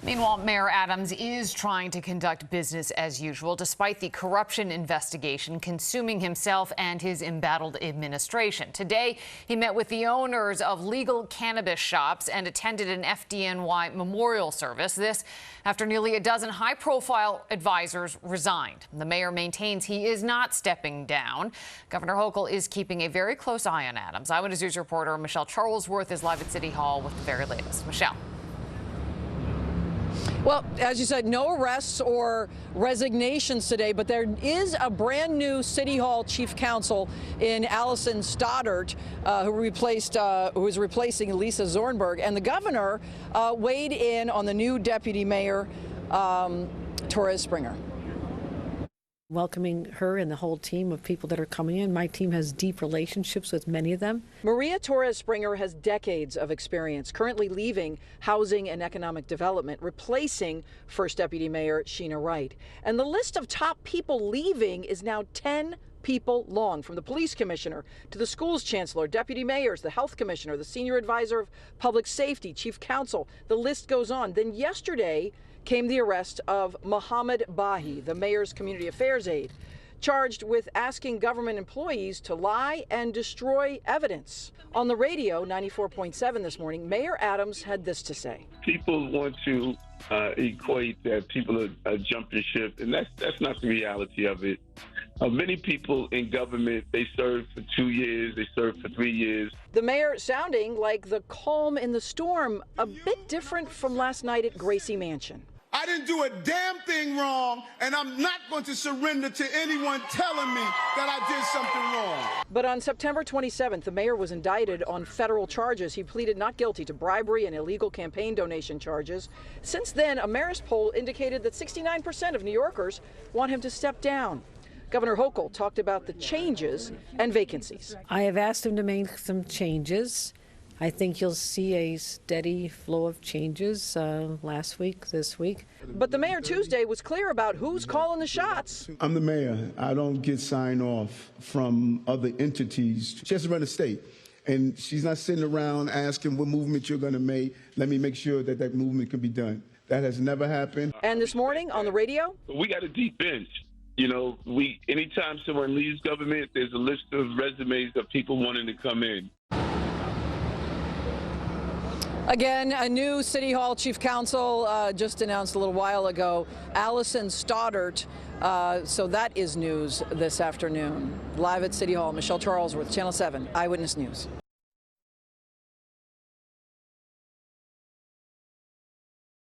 Meanwhile, Mayor Adams is trying to conduct business as usual, despite the corruption investigation consuming himself and his embattled administration. Today, he met with the owners of legal cannabis shops and attended an FDNY memorial service. This after nearly a dozen high-profile advisors resigned. The mayor maintains he is not stepping down. Governor Hochul is keeping a very close eye on Adams. Eyewitness News reporter Michelle Charlesworth is live at City Hall with the very latest. Michelle. Well, as you said, no arrests or resignations today, but there is a brand new City Hall chief counsel in Allison Stoddart, who is replacing Lisa Zornberg. And the governor weighed in on the new deputy mayor, Torres Springer. Welcoming her and the whole team of people that are coming in. My team has deep relationships with many of them. Maria Torres Springer has decades of experience, currently leaving Housing and Economic Development, replacing First Deputy Mayor Sheena Wright. And the list of top people leaving is now 10 people long, from the police commissioner to the schools chancellor, deputy mayors, the health commissioner, the senior advisor of public safety, chief counsel. The list goes on. Then yesterday came the arrest of Mohammed Bahi, the mayor's community affairs aide, charged with asking government employees to lie and destroy evidence. On the radio, 94.7 this morning, Mayor Adams had this to say. People want to equate that people are jumping ship, and that's not the reality of it. Many people in government, they serve for 2 years, they serve for 3 years. The mayor sounding like the calm in the storm, a bit different from last night at Gracie Mansion. I didn't do a damn thing wrong, and I'm not going to surrender to anyone telling me that I did something wrong. But on September 27th, the mayor was indicted on federal charges. He pleaded not guilty to bribery and illegal campaign donation charges. Since then, a Marist poll indicated that 69% of New Yorkers want him to step down. Governor Hochul talked about the changes and vacancies. I have asked him to make some changes. I think you'll see a steady flow of changes last week, this week. But the mayor Tuesday was clear about who's calling the shots. I'm the mayor. I don't get sign off from other entities. She has to run the state. And she's not sitting around asking what movement you're going to make. Let me make sure that that movement can be done. That has never happened. And this morning on the radio, We got a deep bench. You know, anytime someone leaves government, there's a list of resumes of people wanting to come in. again, a new City Hall chief counsel just announced a little while ago, Allison Stoddart. So that is news this afternoon. Live at City Hall, Michelle Charlesworth, Channel 7, Eyewitness News.